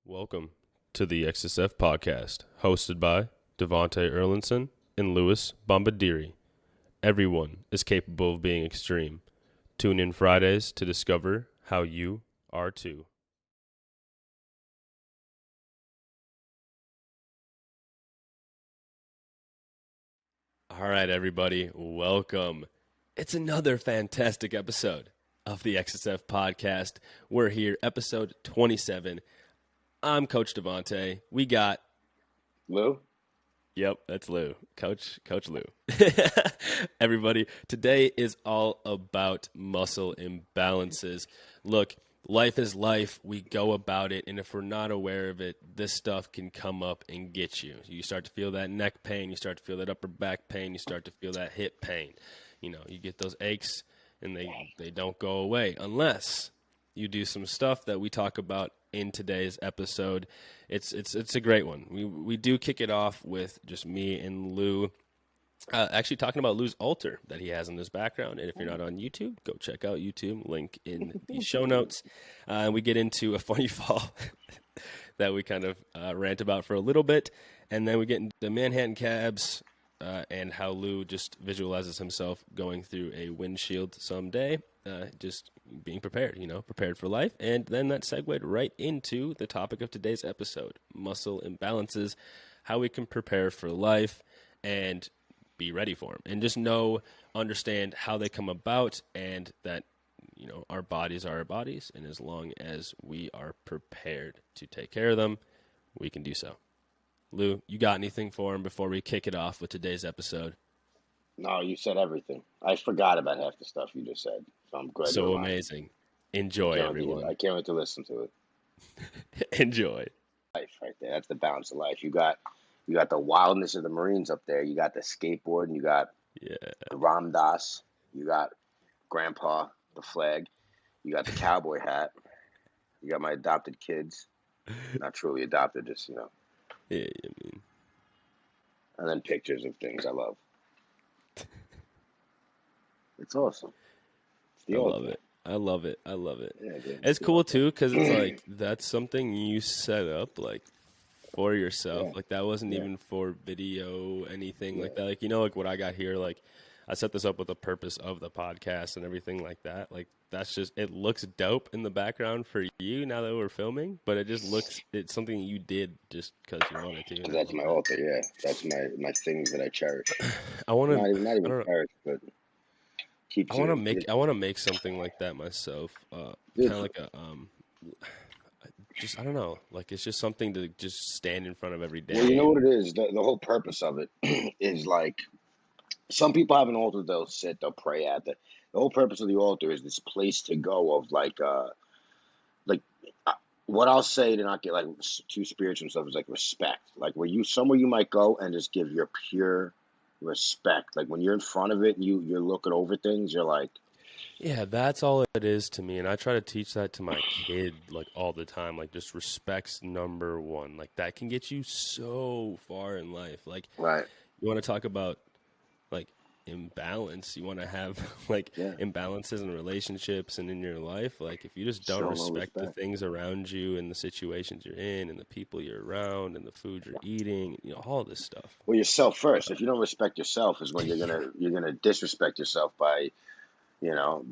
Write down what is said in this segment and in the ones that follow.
Welcome to the XSF podcast, hosted by Devante Erlinson and Louis Bombadiri. Everyone is capable of being extreme. Tune in Fridays to discover how you are too. All right, everybody, welcome. It's another fantastic episode of the XSF podcast. We're here, episode 27. I'm Coach Devante. We got Lou? Yep, that's Lou. Coach Lou. Everybody, today is all about muscle imbalances. Look, life is life. We go about it, and if we're not aware of it, this stuff can come up and get you. You start to feel that neck pain. You start to feel that upper back pain. You start to feel that hip pain. You know, you get those aches, and they don't go away unless you do some stuff that we talk about in today's episode. It's a great one. We do kick it off with just me and Lou actually talking about Lou's altar that he has in his background. And if you're not on YouTube, go check out YouTube, link in the show notes. And we get into a funny fall that we kind of rant about for a little bit. And then we get into Manhattan cabs and how Lou just visualizes himself going through a windshield someday. Just being prepared, prepared for life. And then that segued right into the topic of today's episode, muscle imbalances, how we can prepare for life and be ready for them. And just understand how they come about, and that, our bodies are our bodies. And as long as we are prepared to take care of them, we can do so. Lou, you got anything for him before we kick it off with today's episode? No, you said everything. I forgot about half the stuff you just said, so I'm glad. So amazing. Enjoy, everyone. I can't wait to listen to it. Enjoy. Life right there. That's the balance of life. You got the wildness of the Marines up there. You got the skateboard, and you got the Ram Dass. You got Grandpa, the flag. You got the cowboy hat. You got my adopted kids. Not truly adopted, just, Yeah, I mean. And then pictures of things I love. It's awesome. I love it. Yeah, dude, it's cool too, because it's like that's something you set up like for yourself. Yeah. Like that wasn't even for video, anything like that. Like like what I got here. Like I set this up with the purpose of the podcast and everything like that. Like that's just, it looks dope in the background for you now that we're filming, but it just looks, it's something you did just because you wanted to. That's my altar. Yeah, that's my things that I cherish. I want to not even cherish, but. I want to make something like that myself. Kind of like a just, I don't know, like it's just something to just stand in front of every day. Well, you know what it is. The whole purpose of it is like some people have an altar they'll sit, they'll pray at. The whole purpose of the altar is this place to go of like what I'll say to not get like too spiritual and stuff is like respect. Like somewhere you might go and just give your pure respect. Like when you're in front of it and you're looking over things, you're like, yeah, that's all it is to me. And I try to teach that to my kid like all the time. Like just respect's number one. Like that can get you so far in life. Like right. You want to talk about like imbalance, you want to have like imbalances in relationships and in your life. Like if you just don't respect the things around you and the situations you're in and the people you're around and the food you're eating, all this stuff. Well, yourself first. If you don't respect yourself is when you're gonna disrespect yourself by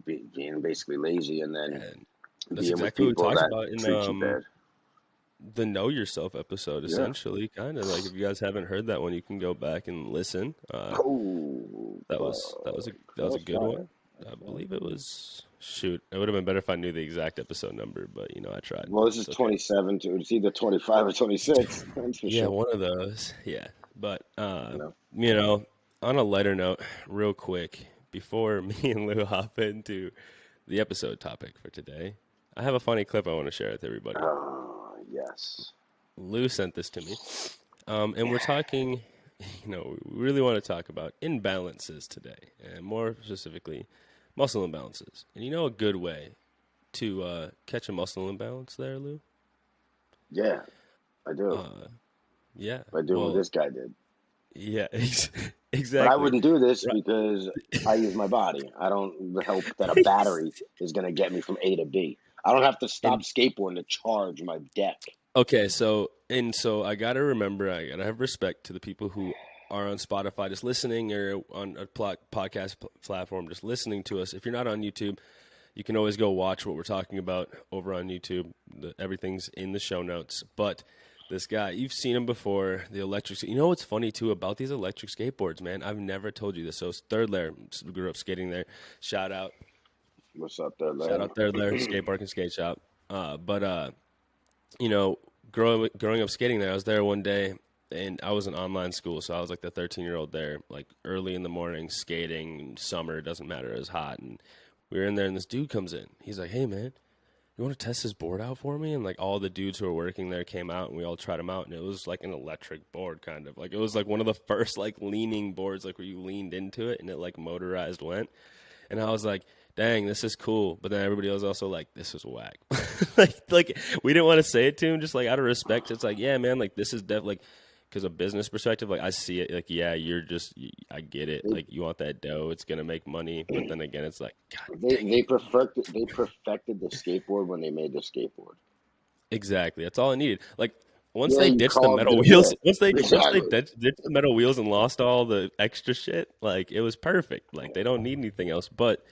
being basically lazy, and then that's exactly what we talked about in the Know Yourself episode, essentially. Kind of like, if you guys haven't heard that one, you can go back and listen. That was a good one. I believe it was, it would have been better if I knew the exact episode number, but I tried. Well, this is 27 it's either 25 or 26. Yeah, sure. One of those. Yeah. But on a lighter note, real quick, before me and Lou hop into the episode topic for today, I have a funny clip I want to share with everybody. Yes. Lou sent this to me. And we're talking, we really want to talk about imbalances today, and more specifically, muscle imbalances. And a good way to catch a muscle imbalance there, Lou? Yeah, I do. Yeah. I do what this guy did. Yeah, exactly. But I wouldn't do this because I use my body. I don't hope that a battery is going to get me from A to B. I don't have to stop skateboarding to charge my deck. Okay, so I gotta remember, I gotta have respect to the people who are on Spotify just listening, or on a podcast platform just listening to us. If you're not on YouTube, you can always go watch what we're talking about over on YouTube. Everything's in the show notes. But this guy, you've seen him before, the electric. You know what's funny too about these electric skateboards, man? I've never told you this. So it's Third Lair, grew up skating there. Shout out, What's up there, shout Larry? out Third Lair Skate Park and Skate Shop. But you know, growing up skating there, I was there one day, and I was in online school, so I was like the 13-year-old there, like early in the morning skating. Summer, it doesn't matter, it was hot, and we were in there, and this dude comes in. He's like, "Hey, man, you want to test this board out for me?" And like all the dudes who were working there came out, and we all tried them out, and it was like an electric board, kind of like it was like one of the first like leaning boards, like where you leaned into it and it like motorized went. And I was like, dang, this is cool. But then everybody was also like, this is whack. like we didn't want to say it to him, just like out of respect. It's like, yeah, man, like this is definitely like, because of business perspective, like I see it, like, yeah, I get it. Like you want that dough, it's gonna make money. But then again, it's like, God They dang it. they perfected the skateboard when they made the skateboard. Exactly. That's all I needed. Like once Yeah, they you ditched the carved metal it. wheels, Yeah, once they exactly. ditched the metal wheels and lost all the extra shit, like it was perfect. Like they don't need anything else. But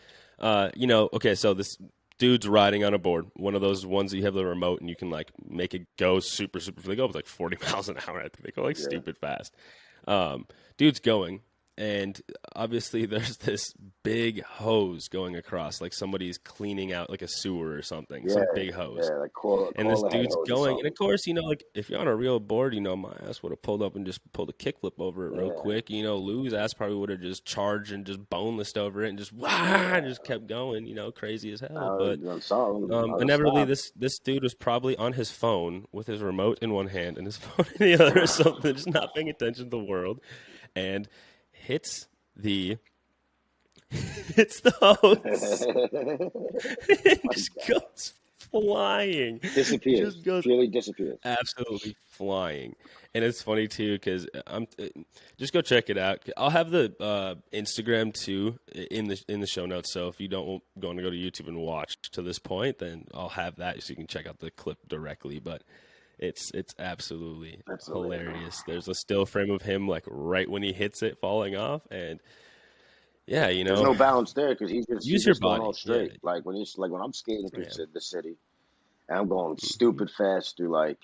okay, so this dude's riding on a board, one of those ones that you have the remote and you can like make it go super super. They go up like 40 miles an hour. I think they go like Yeah, stupid fast. Dude's going, and obviously there's this big hose going across, like somebody's cleaning out like a sewer or something, yeah, some big hose. yeah. Like And this call head dude's hose or going, and of something. course, like if you're on a real board, my ass would have pulled up and just pulled a kickflip over it real Yeah, quick. Lou's ass probably would have just charged and just boneless over it and just wah, and just kept going. Crazy as I hell. But was on something. I would inevitably, stop. this dude was probably on his phone with his remote in one hand and his phone in the other, or something, just not paying attention to the world, and hits the hits the hose. It My just God, goes flying. Just disappears. goes Purely disappears. absolutely flying. And it's funny too because I'm just go check it out. I'll have the Instagram too in the show notes. So if you don't going to go to YouTube and watch to this point, then I'll have that so you can check out the clip directly. But it's absolutely That's hilarious. hilarious. There's a still frame of him like right when he hits it falling off, and yeah, There's no balance there because he's use your just going all body. Yeah, straight. Like when I'm skating through yeah. the city and I'm going Hmm. stupid fast through like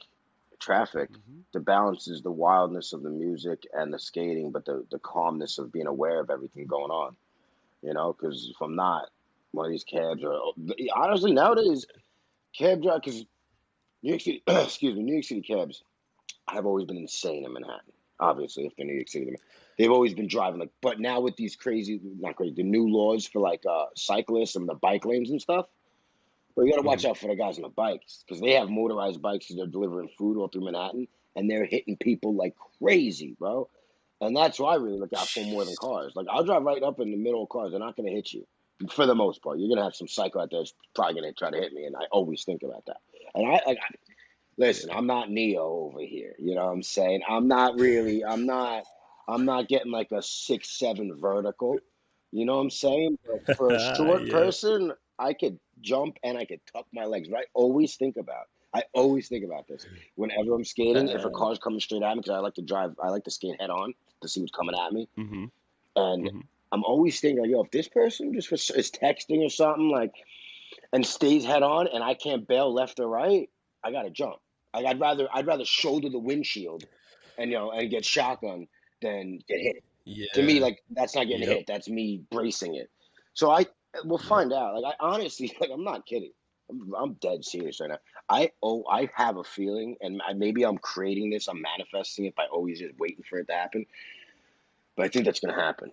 traffic. Hmm. The balance is the wildness of the music and the skating, but the calmness of being aware of everything going on. Because if I'm not, one of these cabs are honestly nowadays cab drive because New York City, excuse me, New York City cabs have always been insane in Manhattan. Obviously, if they're New York City, they've always been driving like. But now with these crazy, not crazy, the new laws for like cyclists and the bike lanes and stuff. But you got to watch Hmm. out for the guys on the bikes because they have motorized bikes and they're delivering food all through Manhattan and they're hitting people like crazy, bro. And that's why I really look out for more than cars. Like I'll drive right up in the middle of cars; they're not going to hit you for the most part. You're going to have some psycho out there that's probably going to try to hit me, and I always think about that. And listen, Yeah. I'm not Neo over here. You know what I'm saying? I'm not really. I'm not getting like a 6'7" vertical. You know what I'm saying? But for a short Yeah. person, I could jump and I could tuck my legs. But I always think about this whenever I'm skating. If a Uh, car's coming straight at me, because I like to drive, I like to skate head on to see what's coming at me. hmm. And Hmm. I'm always thinking, like, yo, if this person is texting or something like and stays head on, and I can't bail left or right, I gotta jump. Like I'd rather shoulder the windshield, and get shotgun than get hit. To me, Yeah. like that's not getting Yep. hit. That's me bracing it. So we'll Yep. find out. Like I honestly, like I'm not kidding. I'm dead serious right now. I have a feeling, and maybe I'm creating this. I'm manifesting it by always just waiting for it to happen. But I think that's gonna happen.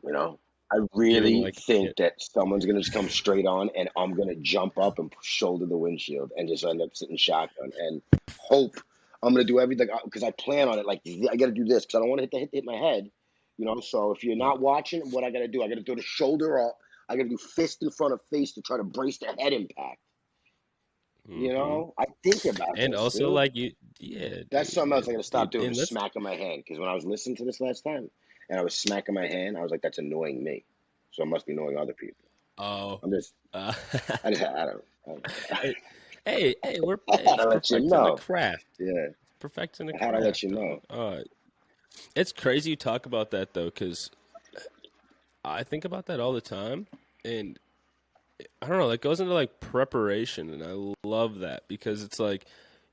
You know, I Getting really like think hit. that someone's gonna just come straight on, and I'm gonna jump up and shoulder the windshield, and just end up sitting shotgun, and hope I'm gonna do everything because I plan on it. Like I gotta do this because I don't want to hit my head. So if you're Yeah. not watching, what I gotta do? I gotta do the shoulder up. I gotta do fist in front of face to try to brace the head impact. Hmm. I think about And this, also dude. like yeah, That's dude, something else I gotta stop doing and is that's smacking my hand. Because when I was listening to this last time, and I was smacking my hand, I was like, that's annoying me. So it must be annoying other people. oh, I'm just, uh, I don't know. I don't know. I had it's to let you perfecting the know. craft. Yeah, Perfecting the I had to let craft, you dog. know. It's crazy you talk about that though, because I think about that all the time, and I don't know, that goes into like preparation, and I love that because it's like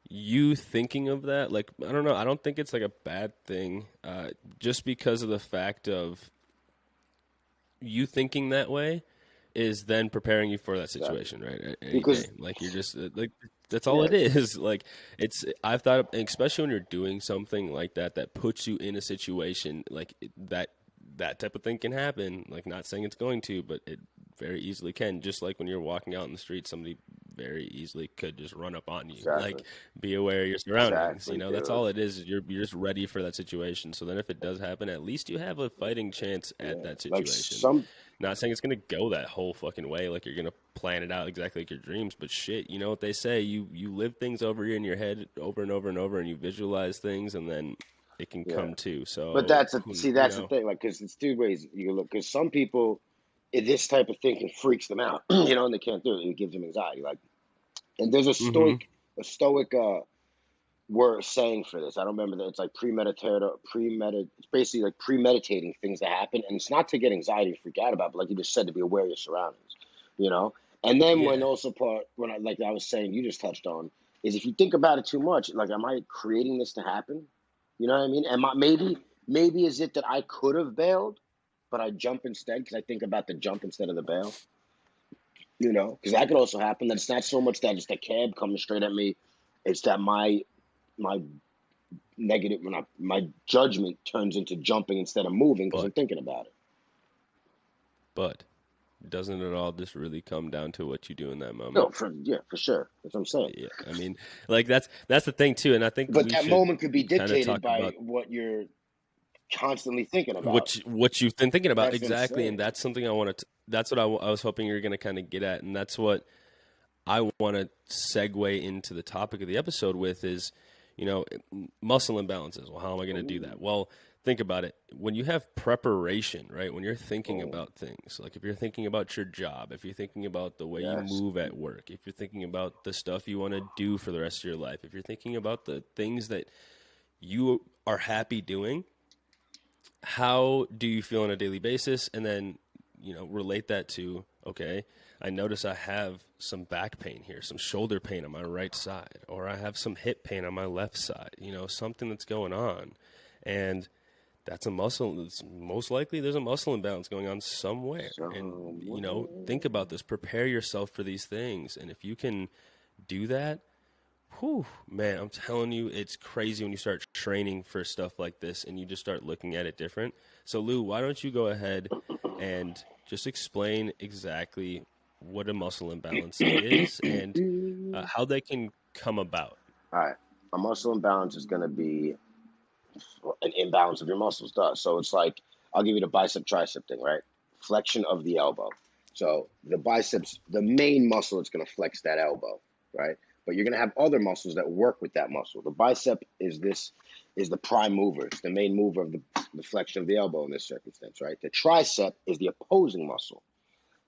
you thinking of that. Like I don't know, I don't think it's like a bad thing, just because of the fact of you thinking that way is then preparing you for that Exactly. situation, right? Any Because day, like you're just like that's all yeah, it is. Like I've thought, especially when you're doing something like that that puts you in a situation like that type of thing can happen. Like not saying it's going to, but it very easily can. Just like when you're walking out in the street, somebody very easily could just run up on you. exactly, Like be aware of your surroundings. You exactly, know, that's dude. all it is. You're just ready for that situation. So then if it does happen, at least you have a fighting chance at Yeah, that like situation. some Not saying it's gonna go that whole fucking way, like you're gonna plan it out exactly like your dreams, but shit, you know what they say? You live things over in your head over and over and over, and you visualize things, and then it can yeah. come true. But So you that's the know, thing. Like, because it's two ways you can look. Because some people, this type of thinking freaks them out, you know, and they can't do it. It gives them anxiety. Like, and there's mm-hmm. a stoic word saying for this. I don't remember that. It's like It's basically like premeditating things that happen, and it's not to get anxiety and freak out about, but like you just said, to be aware of your surroundings, you know. And then when Yeah, also part when I was saying, you just touched on, is if you think about it too much, like, am I creating this to happen? You know what I mean? Am I maybe is it that I could have bailed, but I jump instead because I think about the jump instead of the bail? You know, because that could also happen. That it's not so much that it's the cab coming straight at me; it's that my negative when my judgment turns into jumping instead of moving because I'm but thinking about it. but doesn't it all just really come down to what you do in that No, moment? for sure. That's what I'm saying. Yeah, I mean, like that's the thing too, and I think But we that should moment could be kind of dictated talk by about what you're constantly thinking about. what you've been thinking about That's what I'm exactly, and saying. that's something I want to. That's what I was hoping you were going to kind of get at, and that's what I want to segue into the topic of the episode with is, you know, muscle imbalances. Well, how am I going to do Ooh, that? Well, think about it. When you have preparation, right? When you're thinking boom. about things, like if you're thinking about your job, if you're thinking about the way you Yes. move at work, if you're thinking about the stuff you want to do for the rest of your life, if you're thinking about the things that you are happy doing, how do you feel on a daily basis? And then, you know, relate that to, okay, I notice I have some back pain here, some shoulder pain on my right side, or I have some hip pain on my left side, you know, something that's going on. And that's a muscle. It's most likely there's a muscle imbalance going on somewhere. And, you know, think Somewhere. about this, prepare yourself for these things. And if you can do that, whew, man, I'm telling you, it's crazy when you start training for stuff like this and you just start looking at it different. So, Lou, why don't you go ahead and just explain exactly what a muscle imbalance is and how they can come about? All right. A muscle imbalance is going to be an imbalance of your muscles does. So it's like, I'll give you the bicep tricep thing, right? Flexion of the elbow. So the biceps, the main muscle, it's going to flex that elbow, right? But you're going to have other muscles that work with that muscle. The bicep is the prime mover. It's the main mover of the flexion of the elbow in this circumstance, right? The tricep is the opposing muscle.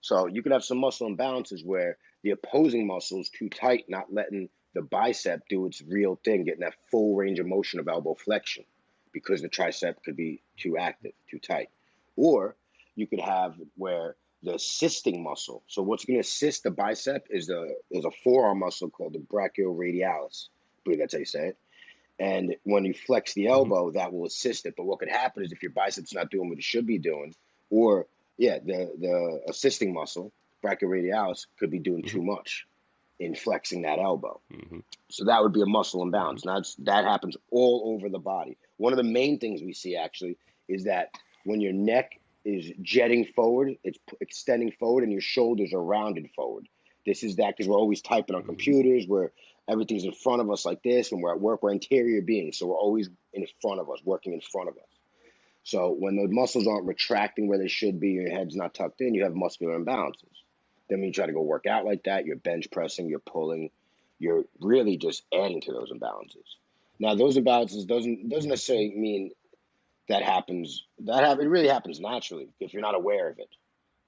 So you could have some muscle imbalances where the opposing muscle is too tight, not letting the bicep do its real thing, getting that full range of motion of elbow flexion because the tricep could be too active, too tight. Or you could have where the assisting muscle. So what's going to assist the bicep is a forearm muscle called the brachioradialis. I believe that's how you say it. And when you flex the Hmm. elbow, that will assist it. But what could happen is if your bicep's not doing what it should be doing, or yeah, the assisting muscle, brachioradialis, could be doing Hmm. too much in flexing that elbow. Hmm. So that would be a muscle Hmm. imbalance. Now that happens all over the body. One of the main things we see actually is that when your neck is jetting forward, it's extending forward, and your shoulders are rounded forward. This is that because we're always typing on Hmm. computers, where everything's in front of us like this. When we're at work, we're interior beings, so we're always in front of us, working in front of us. So when the muscles aren't retracting where they should be, your head's not tucked in, you have muscular imbalances. Then when you try to go work out like that, you're bench pressing, you're pulling, you're really just adding to those imbalances. Now, those imbalances doesn't Hmm. necessarily mean that happens. It really happens naturally if you're not aware of it.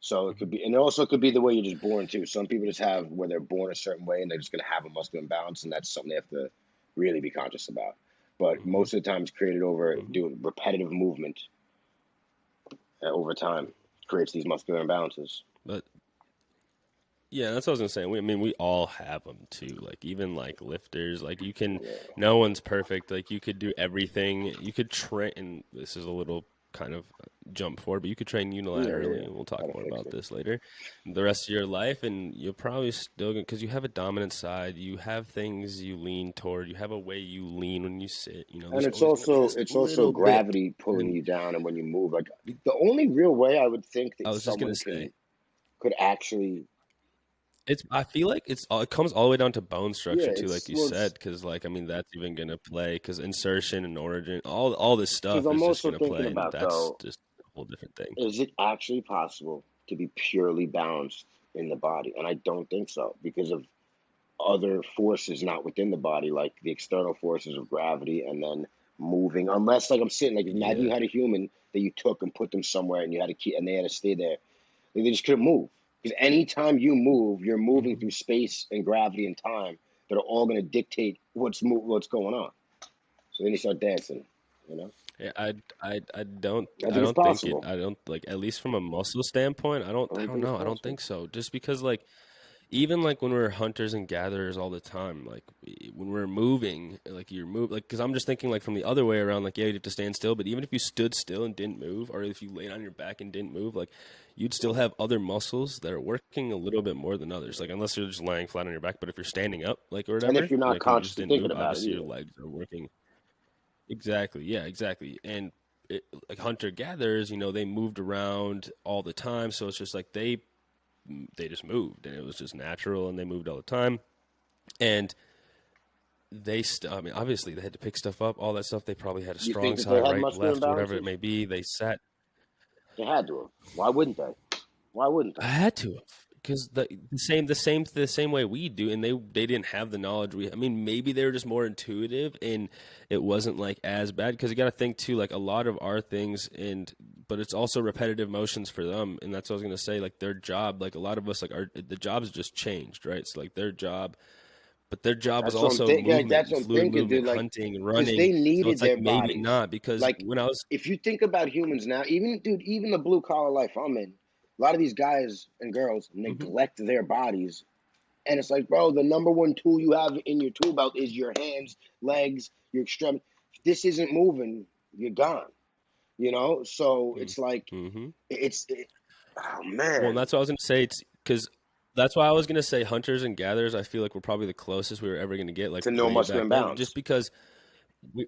So it could be, and also it could be the way you're just born too. Some people just have where they're born a certain way and they're just going to have a muscular imbalance, and that's something they have to really be conscious about. But Mm-hmm. most of the time, it's created over Mm-hmm. doing repetitive movement over time creates these muscular imbalances. But yeah, that's what I was gonna say. I mean, we all have them too. Like even like lifters, like you can. Yeah. No one's perfect. Like you could do everything. You could train. And this is a little kind of jump forward, but you could train unilaterally, and we'll talk Gotta more fix about it. this later. The rest of your life, and you're probably still because you have a dominant side. You have things you lean toward. You have a way you lean when you sit. You know, And there's always gonna be this it's also little bit. gravity pulling And you down, and when you move, like the only real way I would think I that was just gonna someone say. could actually, It's. I feel like it comes all the way down to bone yeah, structure too, like you said, because like I mean that's even gonna play because insertion and origin, all this because stuff I'm is just also gonna thinking play, and about that's though, just a whole different thing. is it actually possible to be purely balanced in the body? And I don't think so because of other forces not within the body, like the external forces of gravity and then moving. Unless, like I'm sitting, like imagine Yeah. you had a human that you took and put them somewhere and you had to keep, and they had to stay there. Like, they just couldn't move. Because anytime you move, you're moving Hmm. through space and gravity and time that are all going to dictate what's going on. So then you start dancing, you know? Yeah, I I I think it's don't think it possible. I don't like at least from a muscle standpoint I I don't don't think it's know I don't possible. think so just because like even like when we're hunters and gatherers all the time, like when we're moving, like you're move, like because I'm just thinking like from the other way around, like yeah, you have to stand still, but even if you stood still and didn't move, or if you laid on your back and didn't move, like you'd still have other muscles that are working a little bit more than others. Like unless you're just lying flat on your back, but if you're standing up, like or And if whatever, you're not like and you just consciously didn't thinking move, about it obviously your either. legs are working exactly. Yeah, exactly. And like hunter gatherers, you know, they moved around all the time, so it's just like they just moved and it was just natural and they moved all the time and I mean obviously they had to pick stuff up all that stuff they probably had a You strong think that they side had right muscular left whatever it imbalances? may be they sat They had to have. Why wouldn't they? Why wouldn't I they? had to have because the same way we do and they didn't have the knowledge I mean maybe they were just more intuitive and it wasn't like as bad because you got to think too like a lot of our things and but it's also repetitive motions for them and that's what I was going to say like their job like a lot of us like the jobs just changed right so like their job but their job was That's what I'm also thinking. Like, movement that's and what I'm fluid thinking, dude. movement, Like, hunting and because running. they So needed it's like their maybe bodies. not because Like, when I was, if you think about humans now, even dude, even the blue collar life I'm in, a lot of these guys and girls mhm, neglect their bodies, and it's like, bro, the number one tool you have in your tool belt is your hands, legs, your extremity. If this isn't moving, you're gone. You know, so mm, it's like mhm. oh Well, and man, that's what I was going to say. It's because that's why I was going to say hunters and gatherers. I feel like we're probably the closest we were ever going to get, like to no way muscular back then, just imbalance. because we,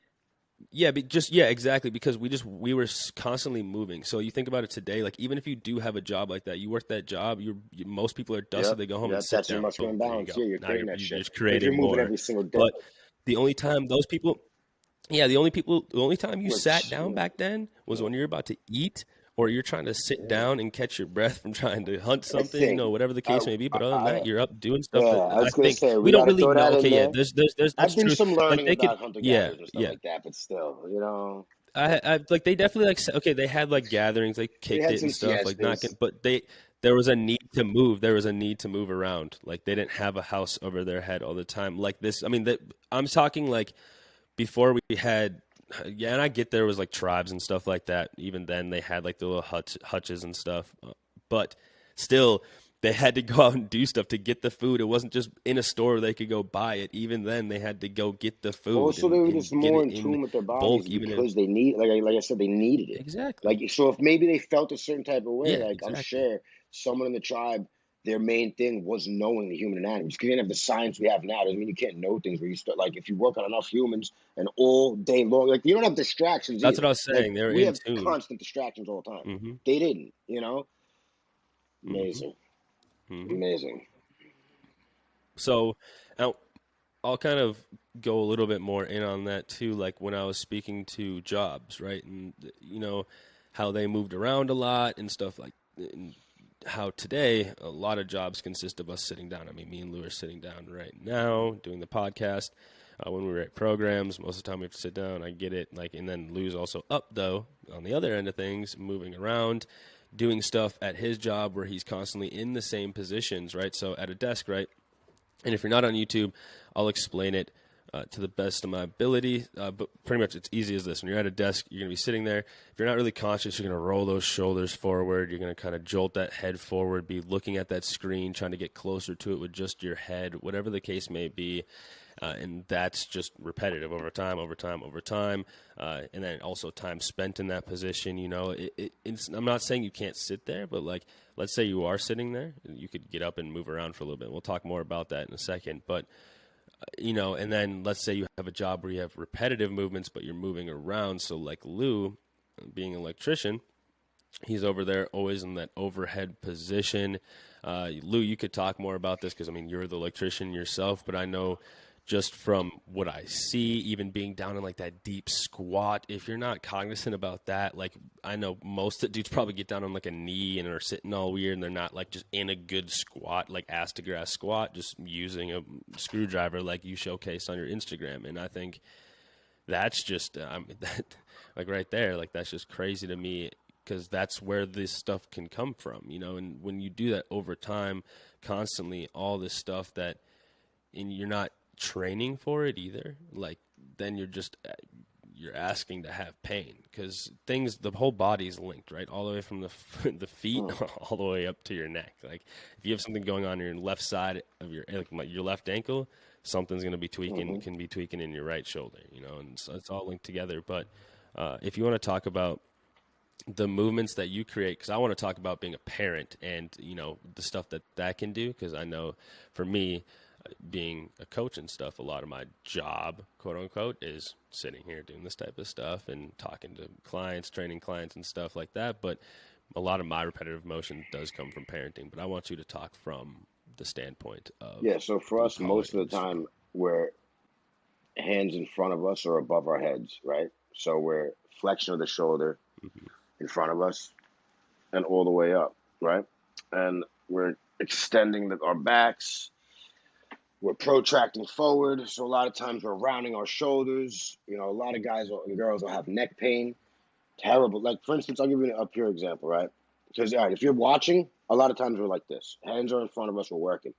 yeah, just yeah, exactly. Because we were constantly moving. So you think about it today, like even if you do have a job like that, you work that job. Most people are dusted. Yep, They go home and yep, sit that's your down. muscular Boom, there you imbalance. go. Yeah, you're Now creating that you're shit just because you're creating moving more. every single day. But the only time those people yeah, the only time you sat Which, down back then was yeah, when you're about to eat or you're trying to sit yeah. down and catch your breath from trying to hunt I something, you think know, whatever the case may be. But other than that, you're up doing stuff yeah, that I I was gonna think say we we don't got to really throw that know. Okay, in yeah, there. that's I've done truth. some Like learning they could, about hunter yeah, gatherers and stuff yeah. like that, but still, you know, Like they definitely like okay, they had like gatherings, they they kicked had it and some stuff, like not, siestas. but there was a need to move. There was a need to move around. Like they didn't have a house over their head all the time. Like this, I mean, that I'm talking like before we had yeah and I get there was like tribes and stuff like that even then they had like the little hutches and stuff but still they had to go out and do stuff to get the food it wasn't just in a store where they could go buy it even then they had to go get the food Also, they were just and get more it in in tune with their bodies bulk even if because they need, like I said, they needed it. exactly Like, so if maybe they felt a certain type of way, yeah like I'm exactly sure someone in the tribe, their main thing was knowing the human anatomy. Because you didn't have the science we have now. Doesn't mean you can't know things. Where you start, like, if you work on enough humans and all day long, like you don't have distractions that's what either. I was Like saying they were we in have tune constant distractions all the time. mm-hmm They didn't, you know. mm-hmm Amazing, mm-hmm amazing. so now I'll kind of go a little bit more in on that too, like when I was speaking to jobs, right? And you know how they moved around a lot and stuff like and how today a lot of jobs consist of us sitting down. I mean, me and Lou are sitting down right now doing the podcast. When we write programs, most of the time we have to sit down. I get it. Like, and then Lou's also up though on the other end of things, moving around, doing stuff at his job where he's constantly in the same positions, right? So at a desk, right? And if you're not on YouTube, I'll explain it to the best of my ability. But pretty much it's easy as this. When you're at a desk, you're going to be sitting there. If you're not really conscious, you're going to roll those shoulders forward. You're going to kind of jolt that head forward, be looking at that screen, trying to get closer to it with just your head, whatever the case may be. And that's just repetitive over time. And then also time spent in that position. You know, I'm not saying you can't sit there, but like, let's say you are sitting there, you could get up and move around for a little bit. We'll talk more about that in a second. But, you know, and then let's say you have a job where you have repetitive movements, but you're moving around. So like Lou, being an electrician, he's over there always in that overhead position. Lou, you could talk more about this because, I mean, you're the electrician yourself, but I know just from what I see, even being down in like that deep squat, if you're not cognizant about that, like I know most dudes probably get down on like a knee and are sitting all weird and they're not like just in a good squat, like ass to grass squat, just using a screwdriver like you showcased on your Instagram. And I think that's just, like right there, like that's just crazy to me because that's where this stuff can come from, you know. And when you do that over time, constantly, all this stuff that, and you're not training for it either, like then you're asking to have pain because the whole body is linked, right, all the way from the feet all the way up to your neck. Like if you have something going on your left side of your left ankle, something's going to be tweaking, can be tweaking in your right shoulder, you know, and so it's all linked together. But if you want to talk about the movements that you create, because I want to talk about being a parent and, you know, the stuff that can do, because I know for me, being a coach and stuff, a lot of my job, quote unquote, is sitting here doing this type of stuff and talking to clients, training clients and stuff like that. But a lot of my repetitive motion does come from parenting. But I want you to talk from the standpoint of So for us, most of the time, we're hands in front of us or above our heads, right? So we're flexion of the shoulder in front of us and all the way up, right? And we're extending our backs. We're protracting forward, so a lot of times we're rounding our shoulders. You know, a lot of guys and girls will have neck pain. Terrible. Like, for instance, I'll give you a pure example, right? Because, all right, if you're watching, a lot of times we're like this. Hands are in front of us, we're working,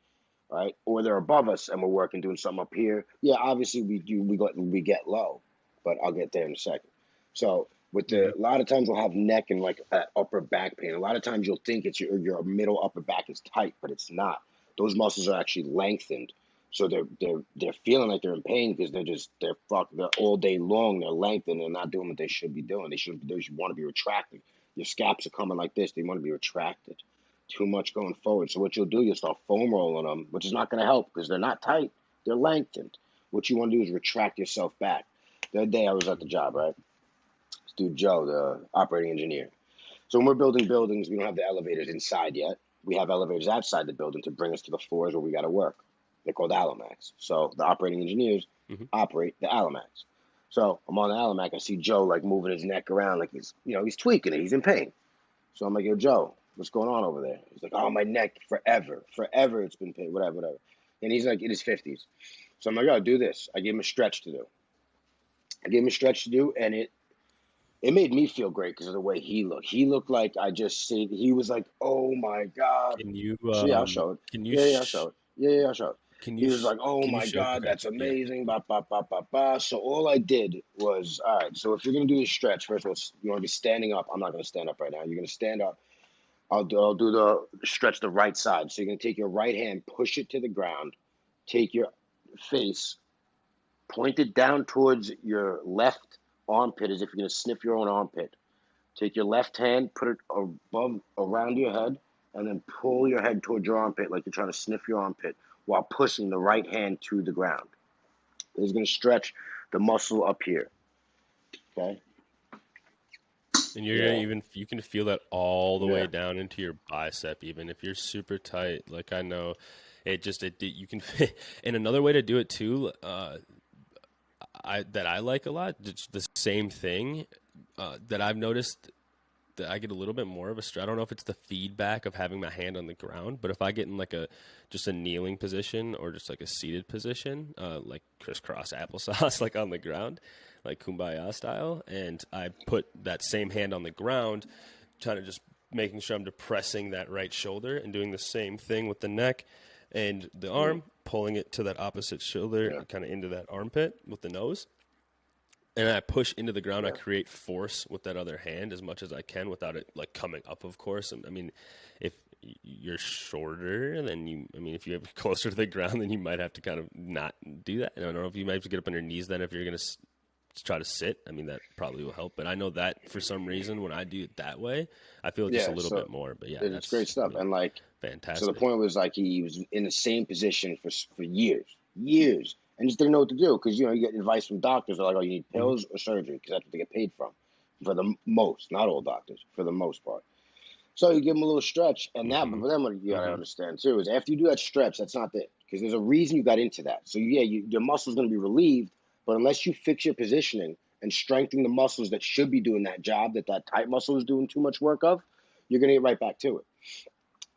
right? Or they're above us and we're working, doing something up here. Yeah, obviously we get low, but I'll get there in a second. So a lot of times we'll have neck and like upper back pain. A lot of times you'll think it's your middle upper back is tight, but it's not. Those muscles are actually lengthened. So they're feeling like they're in pain because they're all day long. They're lengthened. They're not doing what they should be doing. They should want to be retracted. Your scaps are coming like this. They want to be retracted. Too much going forward. So what you'll do, you'll start foam rolling them, which is not going to help because they're not tight. They're lengthened. What you want to do is retract yourself back. The other day I was at the job, right? This dude Joe, the operating engineer. So when we're building buildings, we don't have the elevators inside yet. We have elevators outside the building to bring us to the floors where we got to work. They're called Alamacs. So the operating engineers operate the Alamacs. So I'm on the Alamac. I see Joe like moving his neck around like he's tweaking it. He's in pain. So I'm like, yo, Joe, what's going on over there? He's like, oh, my neck forever it's been pain, whatever. And he's like in his 50s. So I'm like, oh, do this. I gave him a stretch to do. And it made me feel great because of the way he looked. He looked like he was like, oh my God. Can you? Yeah, I'll show it. Can you? Yeah, I'll show it. Yeah, I'll show it. He was like, oh my God, okay. that's amazing. Ba, ba, ba, ba, ba. So all I did was, all right, so if you're going to do this stretch, first of all, you want to be standing up. I'm not going to stand up right now. You're going to stand up. I'll do the stretch the right side. So you're going to take your right hand, push it to the ground, take your face, point it down towards your left armpit as if you're going to sniff your own armpit. Take your left hand, put it around your head, and then pull your head towards your armpit like you're trying to sniff your armpit while pushing the right hand to the ground. It's going to stretch the muscle up here. Okay? And you can feel that all the way down into your bicep, even if you're super tight. Like I know you can, and another way to do it too, I like a lot, it's the same thing, that I've noticed that I get a little bit more of a stretch. I don't know if it's the feedback of having my hand on the ground, but if I get in like just a kneeling position or just like a seated position, like crisscross applesauce, like on the ground, like kumbaya style, and I put that same hand on the ground, trying to just making sure I'm depressing that right shoulder and doing the same thing with the neck and the arm, pulling it to that opposite shoulder, kind of into that armpit with the nose. And I push into the ground. I create force with that other hand as much as I can without it like coming up, of course. I mean, if you're shorter, then if you're closer to the ground, then you might have to kind of not do that. And I don't know if you might have to get up on your knees then if you're going to try to sit. I mean, that probably will help. But I know that for some reason, when I do it that way, I feel just a little bit more. But yeah, it's great stuff. And like, fantastic. So the point was like he was in the same position for years, and just didn't know what to do because, you get advice from doctors. They're like, oh, you need pills or surgery because that's what they get paid from for the most, not all doctors, for the most part. So you give them a little stretch. And that, but then what you got to understand too is after you do that stretch, that's not it because there's a reason you got into that. So your muscle's going to be relieved, but unless you fix your positioning and strengthen the muscles that should be doing that job that tight muscle is doing too much work of, you're going to get right back to it.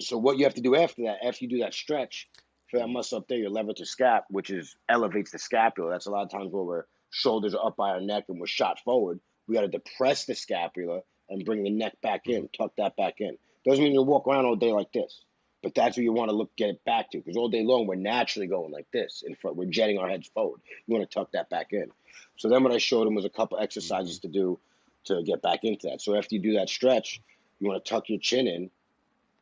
So what you have to do after that, after you do that stretch for that muscle up there, your lever to scap, which elevates the scapula. That's a lot of times where our shoulders are up by our neck and we're shot forward. We got to depress the scapula and bring the neck back in, tuck that back in. Doesn't mean you walk around all day like this, but that's what you want to get it back to because all day long we're naturally going like this in front. We're jetting our heads forward. You want to tuck that back in. So then what I showed him was a couple exercises to do to get back into that. So after you do that stretch, you want to tuck your chin in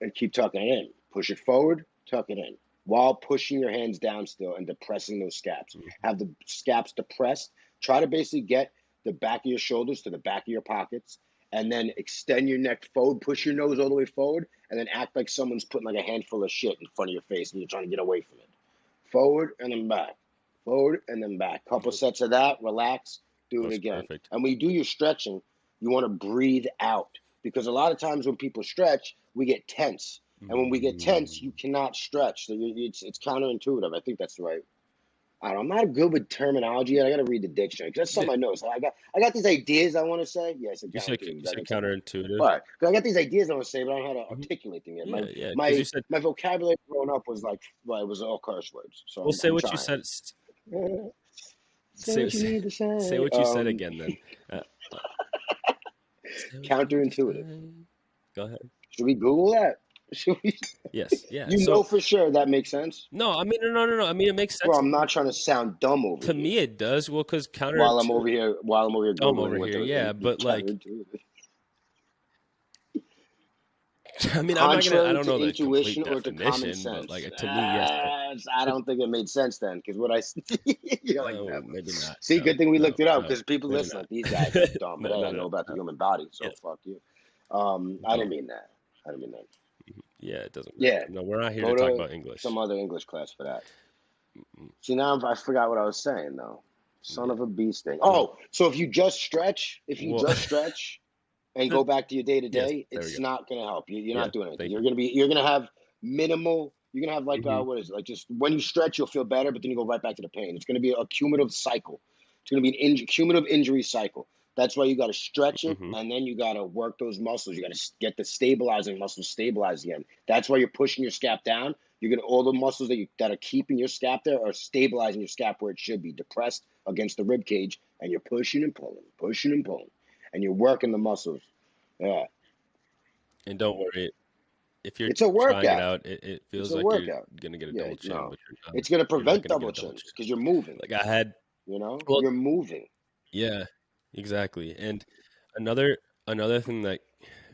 and keep tucking it in. Push it forward, tuck it in, while pushing your hands down still and depressing those scaps. Have the scaps depressed. Try to basically get the back of your shoulders to the back of your pockets, and then extend your neck forward, push your nose all the way forward, and then act like someone's putting like a handful of shit in front of your face and you're trying to get away from it. Forward and then back. Forward and then back. Couple sets of that, relax, do it again. Perfect. And when you do your stretching, you want to breathe out because a lot of times when people stretch, we get tense. And when we get tense, you cannot stretch. So it's counterintuitive. I think that's right. I don't know. I'm not good with terminology yet. I got to read the dictionary because that's something I know. So I got these ideas I want to say. Yes, you said counterintuitive. Right. Because I got these ideas I want to say, but I don't know how to articulate them yet. My vocabulary growing up was like, it was all curse words. So say what you said. Say what you need to say. Say what you said again then. Counterintuitive. Go ahead. Should we Google that? Yes, yeah. You know for sure that makes sense? No, I mean, no. I mean, it makes sense. Bro, I'm not trying to sound dumb over here. To me, it does. Well, because while I'm over here Googling yeah, but like, I mean, I don't know the intuition or to common sense, but like to me, yes. I don't think it made sense then, because what I you're like, no, maybe not. See, good thing we looked it up because people listen like these guys are dumb, but I know about the human body, so fuck you. I didn't mean that. Yeah, it doesn't. Yeah. No, we're not here to talk about English. Some other English class for that. See, now I forgot what I was saying, though. Son of a beast thing. Oh, so if you just stretch, and go back to your day-to-day, it's not going to help. You're not doing anything. You're going to have minimal, you're going to have like, what is it? Like just when you stretch, you'll feel better, but then you go right back to the pain. It's going to be a cumulative cycle. It's going to be an cumulative injury cycle. That's why you got to stretch it, and then you got to work those muscles. You got to get the stabilizing muscles stabilized again. That's why you're pushing your scap down. You're going to all the muscles that are keeping your scap there are stabilizing your scap where it should be, depressed against the rib cage, and you're pushing and pulling, and you're working the muscles. Yeah. And don't worry, if you're it's a workout. Trying it out, it feels like you're going to get a double chin. No. It's going to prevent double chins because you're moving. Like I had, you're moving. Yeah. Exactly. And another thing that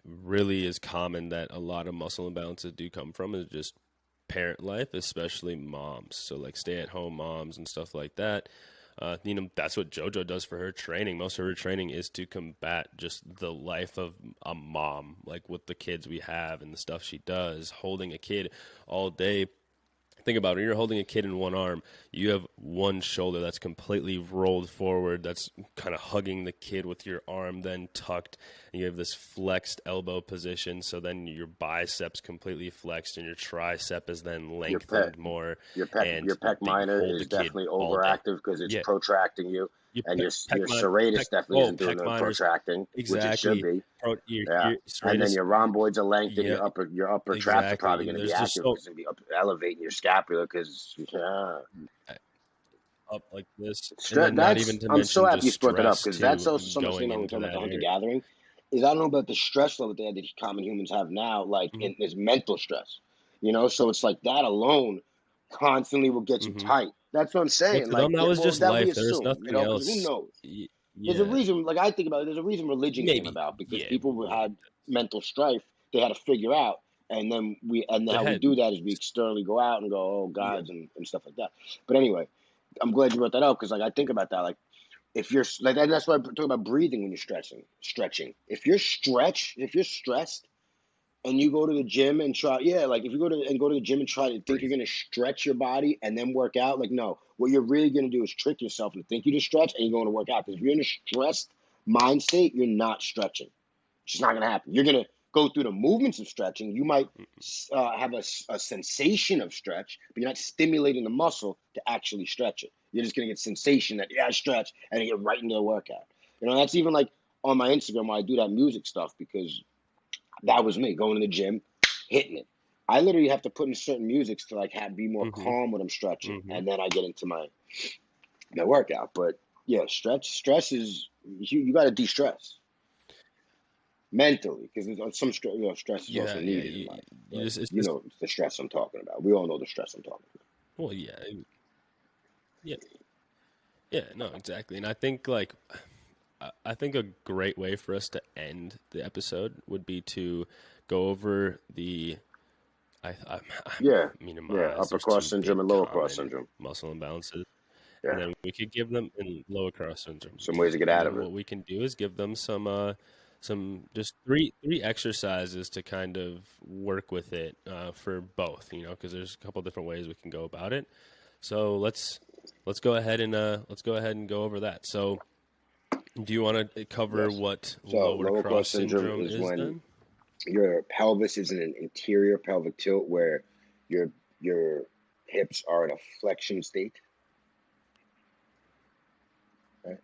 really is common that a lot of muscle imbalances do come from is just parent life, especially moms. So like stay-at-home moms and stuff like that. That's what JoJo does for her training. Most of her training is to combat just the life of a mom, like with the kids we have and the stuff she does, holding a kid all day. Think about it. When you're holding a kid in one arm, you have one shoulder that's completely rolled forward, that's kind of hugging the kid with your arm then tucked, and you have this flexed elbow position, so then your biceps completely flexed and your tricep is then lengthened more. Your pec minor is definitely overactive because it's protracting you. And your serratus definitely isn't doing the protracting, which it should be. And then your rhomboids are lengthened, your upper traps are probably going to be active because it's going to be elevating your scapula because up like this. I'm so happy you brought that up because that's also so much, we're talking about the hunter-gathering. is I don't know about the stress level that common humans have now, like in this mental stress, you know. So it's like that alone constantly will get you tight. That's what I'm Well, saying. to Like, them, that was well, just that we life. There was assume, you nothing know, because who else. knows? There's a Yeah, reason. Like I think about it, there's a reason religion came maybe. about because Yeah, people had mental strife. They had to figure out, and then they how we had. do that is we externally go out and go, oh, Yeah. gods and stuff like that. But anyway, I'm glad you brought that up because like I think about that. Like if you're like that's why I talk about breathing when you're stretching. If you're stressed and you go to the gym and try, yeah, like if you go to the gym and try to think Breathe. you're gonna stretch your body and then work out, like no, what you're really gonna do is trick yourself and think you just stretch and you're going to work out. Because if you're in a stressed mind state, you're not stretching. It's just not gonna happen. You're gonna go through the movements of stretching. You might have a sensation of stretch, but you're not stimulating the muscle to actually stretch it. You're just gonna get sensation that I stretch and you get right into the workout. You know, that's even like on my Instagram when I do that music stuff because that was me going to the gym, hitting it. I literally have to put in certain musics to like be more calm when I'm stretching, and then I get into my workout. But yeah, stress is you got to de-stress mentally because some stress is also needed in life. But It's you just, know the stress I'm talking about. We all know the stress I'm talking about. well, yeah, yeah, no, exactly. And I think like, I think a great way for us to end the episode would be to go over the, I Yeah, mean, in my yeah, eyes, upper there's cross two syndrome big and lower cross common syndrome. muscle imbalances. And Yeah, then we could give them in lower cross syndrome. some ways to get And out then of it. what we can do is give them some just three exercises to kind of work with it for both, you know, because there's a couple different ways we can go about it. So let's go ahead and go over that. So do you want to cover Yes. what So lower lower cross cross syndrome syndrome is is when then? your pelvis is in an interior pelvic tilt where your your hips are in a flexion state, right?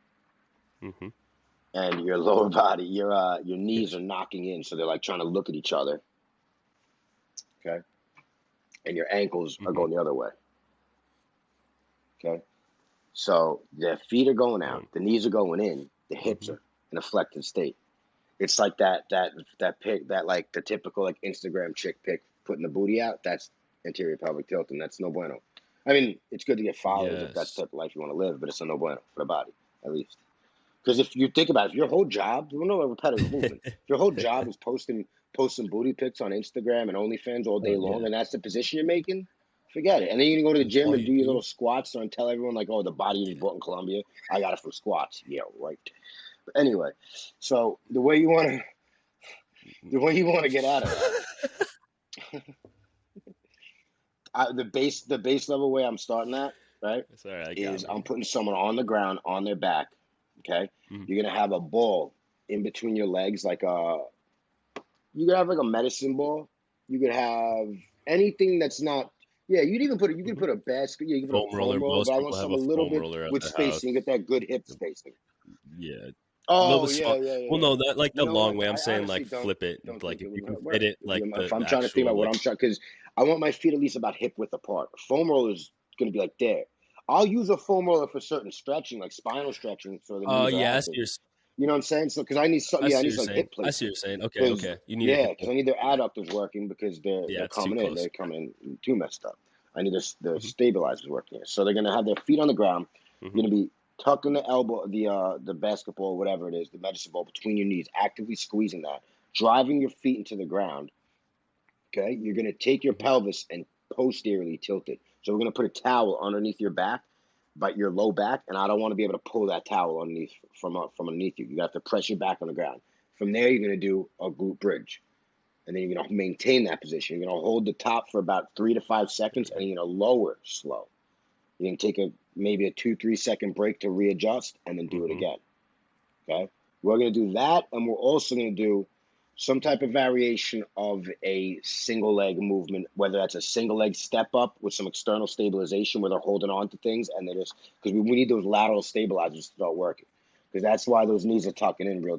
Mm-hmm. And your lower body, your knees Yes. are knocking in, so they're like trying to look at each other, okay? And your ankles are Mm-hmm. going the other way, okay? So the feet are going out, Boom. the knees are going in, the hips Mm-hmm. are in a flexed state. It's like that pic that like the typical like Instagram chick pic putting the booty out. That's anterior pelvic tilt, and that's no bueno. I mean, it's good to get followers if that's the Yes. type of life you want to live, but it's a no bueno for the body, at least. Because if you think about it, if your whole job, you know, a repetitive movement. If your whole job is posting booty pics on Instagram and OnlyFans all day long, Yeah. and that's the position you're making, forget it. And then you can go to the That's gym all and you do your do. little squats and tell everyone like, oh, the body you Yeah. just bought in Colombia, I got it from squats. Yeah, right. But anyway, so the way you want to get out of that. The base level way I'm starting at, right, Sorry, I got is I'm me. putting someone on the ground on their back. Okay, Mm-hmm. you're gonna have a ball in between your legs, you could have like a medicine ball. You could have anything that's not. Yeah, you can Mm-hmm. put a basket. Yeah, you can put Foam a foam roller. roller, but Most I want people have a something a little foam bit roller at with the spacing. house. Get that good hip spacing. Yeah, a little Oh bit yeah, small. yeah, Well, yeah, yeah. no, that like You the know long what? way. I'm I saying honestly like flip it. don't Like think if it you would can work fit it, if, like if the I'm trying to think actual about what like. I'm trying because I want my feet at least about hip width apart. A foam roller is going to be like there. I'll use a foam roller for certain stretching, like spinal stretching, so the Oh knees are yeah, active. You know what I'm saying? So because I need some, I yeah, I see need what you're some saying. hip I see what placement. you're saying. Okay, Because okay. You need a yeah, hip. because I need their Yeah, adductors working because yeah. they're It's too coming in. close. They're coming in too messed up. I need the Mm-hmm. stabilizers working. So they're gonna have their feet on the ground. Mm-hmm. You're gonna be tucking the elbow, the basketball, whatever it is, the medicine ball between your knees, actively squeezing that, driving your feet into the ground. Okay, you're gonna take your Mm-hmm. pelvis and posteriorly tilt it. So we're gonna put a towel underneath your back, but your low back, and I don't want to be able to pull that towel underneath from underneath you. You have to press your back on the ground. From there, you're gonna do a glute bridge, and then you're gonna maintain that position. You're gonna hold the top for about 3 to 5 seconds, and you're gonna lower slow. You're gonna take maybe a 2-3 second break to readjust, and then do it Mm-hmm. again. Okay, we're gonna do that, and we're also gonna do some type of variation of a single leg movement, whether that's a single leg step up with some external stabilization where they're holding on to things and they just because we need those lateral stabilizers to start working because that's why those knees are tucking in real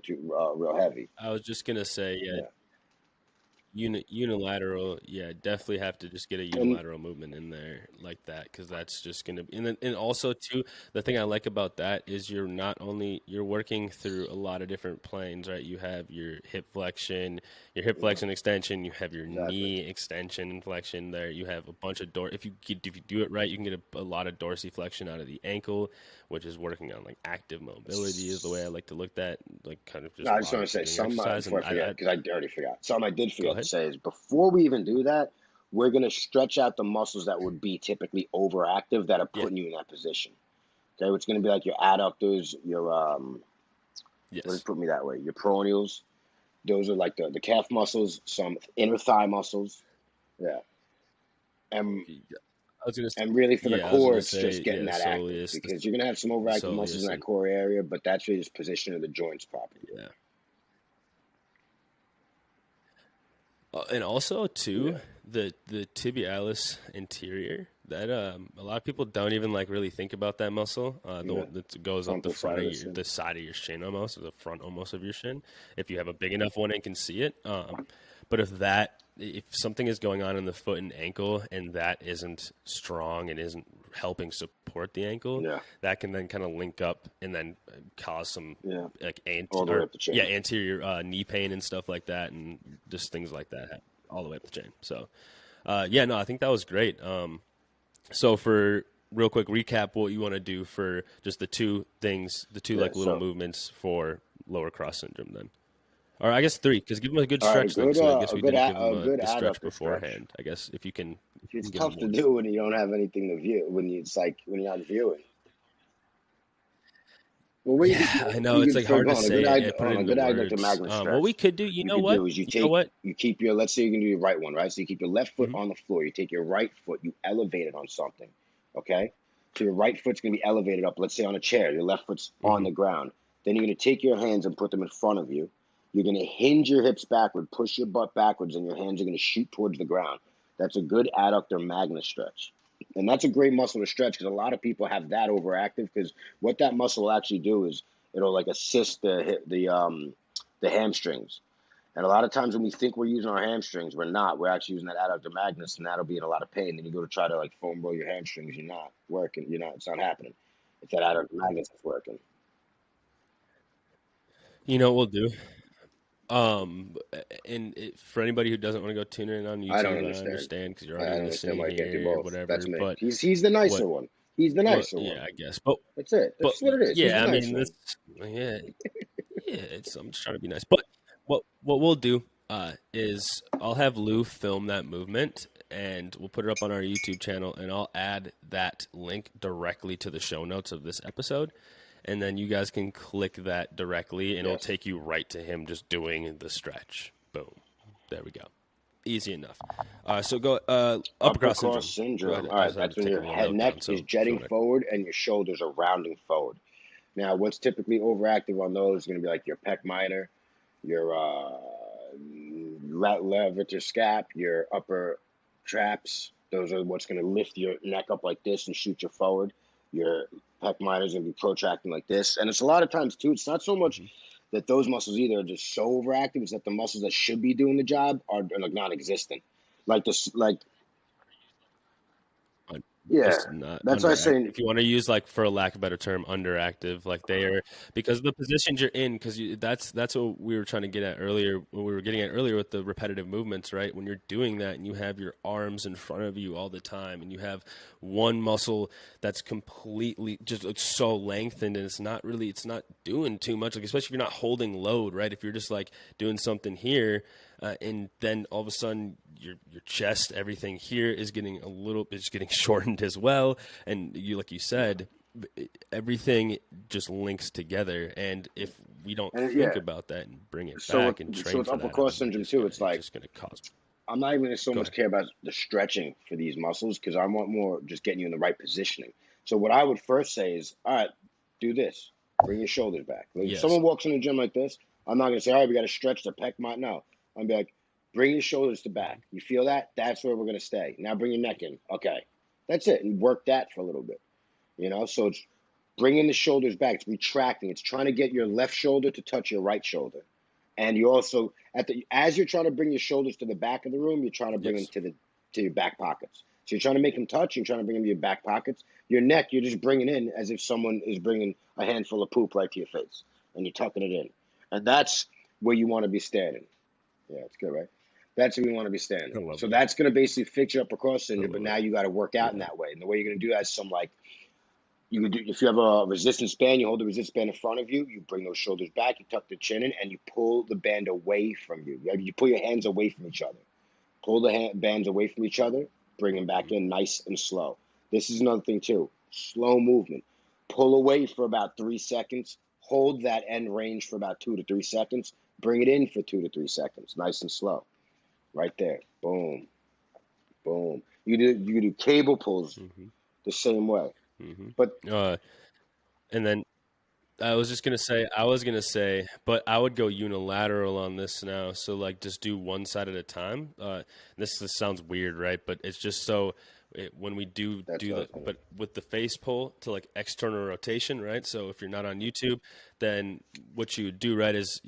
heavy. I was just gonna say, yeah, Yeah. unilateral, yeah, definitely have to just get a And unilateral movement in there like that, because that's just gonna be, and also too, the thing I like about that is you're working through a lot of different planes, right? You have your hip yeah, flexion extension, you have your exactly. knee extension and flexion there, you have a bunch of if you do it right, you can get a lot of dorsiflexion out of the ankle, which is working on like active mobility is the way I like to look at, like kind of No, just I just want body to say doing something exercise, before and I forget, I because I already forgot. Something I did go forget to ahead. say is before we even do that, we're going to stretch out the muscles that would be typically overactive that are Yeah. putting you in that position. Okay, it's going to be like your adductors, your what does Yes. put me that way? Your peroneals. Those are like the calf muscles, some inner thigh muscles. Yeah, and I was gonna, really for the yeah, I was core, gonna it's just say, getting yeah, that active because you're going to have some the overactive muscles in soleus, that and core area, but that's really just positioning the joints properly. yeah, and also too Yeah, the tibialis anterior. That a lot of people don't even like really think about that muscle. The yeah. one that goes up the Frontal front side of of this the side of your shin almost, or the front almost of your shin. If you have a big enough one and can see it, but if something is going on in the foot and ankle and that isn't strong and isn't helping support the ankle, Yeah, that can then kind of link up and then cause some yeah. like All the way up the chain. anterior knee pain and stuff like that, and just things like that all the way up the chain. So, yeah, no, I think that was great. So for real quick recap, what you want to do for just the two Yeah, like little so movements for lower cross syndrome, then, or I guess three, because give them a good all right, stretch then. Because I guess we didn't give them a good the stretch adductor stretch. beforehand. I guess if you It's can give them tough to one. do when you don't have anything to view. It's like when you're not viewing. Well, what Yeah, I know you it's could like for hard to on a good say and put it on a into good adductor words. magnet What we stretch. could do, you You know could what? do is You know what? you keep your, let's say you can do your right one, right? So you keep your left foot Hmm. on the floor. You take your right foot, you elevate it on something. Okay, so your right foot's gonna be elevated up. Let's say on a chair. Your left foot's on Hmm. the ground. Then you're gonna take your hands and put them in front of you. You're gonna hinge your hips backward, push your butt backwards, and your hands are gonna shoot towards the ground. That's a good adductor magnet stretch. And that's a great muscle to stretch because a lot of people have that overactive because what that muscle will actually do is it'll like assist the hamstrings. And a lot of times when we think we're using our hamstrings, we're not. We're actually using that adductor magnus, and that'll be in a lot of pain. Then you go to try to like foam roll your hamstrings, you're not working. You're not. It's not happening. It's that adductor magnus that's working. You know what we'll do? For anybody who doesn't want to go tune in on I don't YouTube, I understand. understand because you're I already don't understand listening why you can't do here, both. That's whatever. me. But He's the what, nicer one. He's the nicer one. yeah, I guess. That's it. But That's what it is. He's the yeah, I nice mean, one. yeah, yeah. I'm just trying to be nice. But what we'll do is I'll have Lou film that movement, and we'll put it up on our YouTube channel, and I'll add that link directly to the show notes of this episode, and then you guys can click that directly, and it'll Yes. take you right to him just doing the stretch. Boom, there we go. Easy enough. So go upper Upper cross cross syndrome. Go syndrome. ahead. All I right, just had that's to when take a your little head note neck down. is So if you jetting want to, forward and your shoulders are rounding forward. Now, what's typically overactive on those is going to be like your pec minor, your levator scap, your upper traps. Those are what's going to lift your neck up like this and shoot you forward. Your pec minor is going to be protracting like this. And it's a lot of times, too, it's not so much mm-hmm. that those muscles either are just so overactive, it's that the muscles that should be doing the job are like non-existent. Like this, like yeah, Just not that's why I underactive. say If you want to use, like, for a lack of a better term, underactive, like they are, because of the positions you're in. Because that's what we were trying to get at earlier. What we were getting at earlier with the repetitive movements, right? When you're doing that and you have your arms in front of you all the time, and you have one muscle that's completely just it's so lengthened, and it's not doing too much. Like, especially if you're not holding load, right? If you're just like doing something here, and then all of a sudden your chest, everything here is getting it's getting shortened as well, and like you said, everything just links together. And if we don't and think yeah. about that and bring it So back and so train with for upper that, I cross mean, syndrome too, it's it's like just gonna cause. I'm not even gonna so Go much ahead. care about the stretching for these muscles because I want more just getting you in the right positioning. So what I would first say is, all right, do this. Bring your shoulders back. Like if Yes. someone walks in the gym like this, I'm not gonna say, all right, we gotta stretch the pec. No, I'm gonna be like, bring your shoulders to back. You feel that? That's where we're gonna stay. Now bring your neck in. Okay, that's it, and work that for a little bit. So it's bringing the shoulders back. It's retracting. It's trying to get your left shoulder to touch your right shoulder. And you also as you're trying to bring your shoulders to the back of the room, you're trying to bring them Yes. to your back pockets. So you're trying to make them touch. You're trying to bring them to your back pockets. Your neck, you're just bringing in as if someone is bringing a handful of poop right to your face, and you're tucking it in. And that's where you want to be standing. Yeah, it's good, right? That's where you want to be standing. I love So that. that's going to basically fix you up a cross I syndrome. But love now it. you got to work out in Yeah. that way. And the way you're going to do that is some like you could do if you have a resistance band, you hold the resistance band in front of you, you bring those shoulders back, you tuck the chin in, and you pull the band away from you. You pull your hands away from each other. Pull the bands away from each other, bring them back in nice and slow. This is another thing too. Slow movement. Pull away for about 3 seconds. Hold that end range for about 2 to 3 seconds. Bring it in for 2 to 3 seconds. Nice and slow. Right there. Boom. Boom. You do cable pulls Mm-hmm. the same way. Mm-hmm. But And then I was gonna say, but I would go unilateral on this now. So like, just do one side at a time. This sounds weird, right? But it's just so when we do that's do what I the, was thinking. but with the face pull to like external rotation, right? So if you're not on YouTube, then what you would do, right, is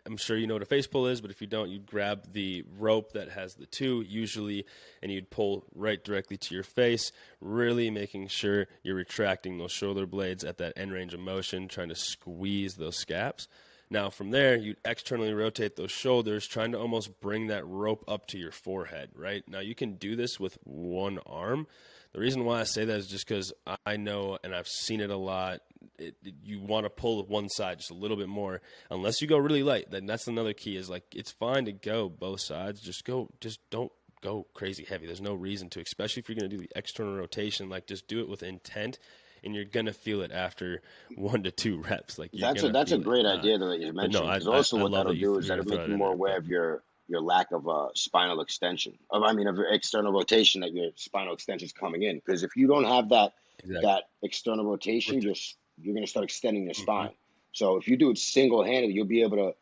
I'm sure you know what a face pull is, but if you don't, you'd grab the rope that has the two usually, and you'd pull right directly to your face, really making sure you're retracting those shoulder blades at that end range of motion, trying to squeeze those scaps. Now, from there, you externally rotate those shoulders, trying to almost bring that rope up to your forehead, right? Now, you can do this with one arm. The reason why I say that is just because I know, and I've seen it a lot, you want to pull one side just a little bit more. Unless you go really light, then that's another key is like, it's fine to go both sides. Just don't go crazy heavy. There's no reason to, especially if you're going to do the external rotation. Like, just do it with intent, and you're gonna feel it after 1 to 2 reps. Like, you're gonna That's a feel it. great idea that you But no, mentioned, because also I what love that'll that do is you're gonna that'll throw make it you in more there. aware But of your lack of spinal extension. I mean, of your external rotation, that your spinal extension is coming in. Because if you don't have exactly. that external rotation, you're going to start extending your Mm-hmm. spine. So if you do it single handed, you'll be able to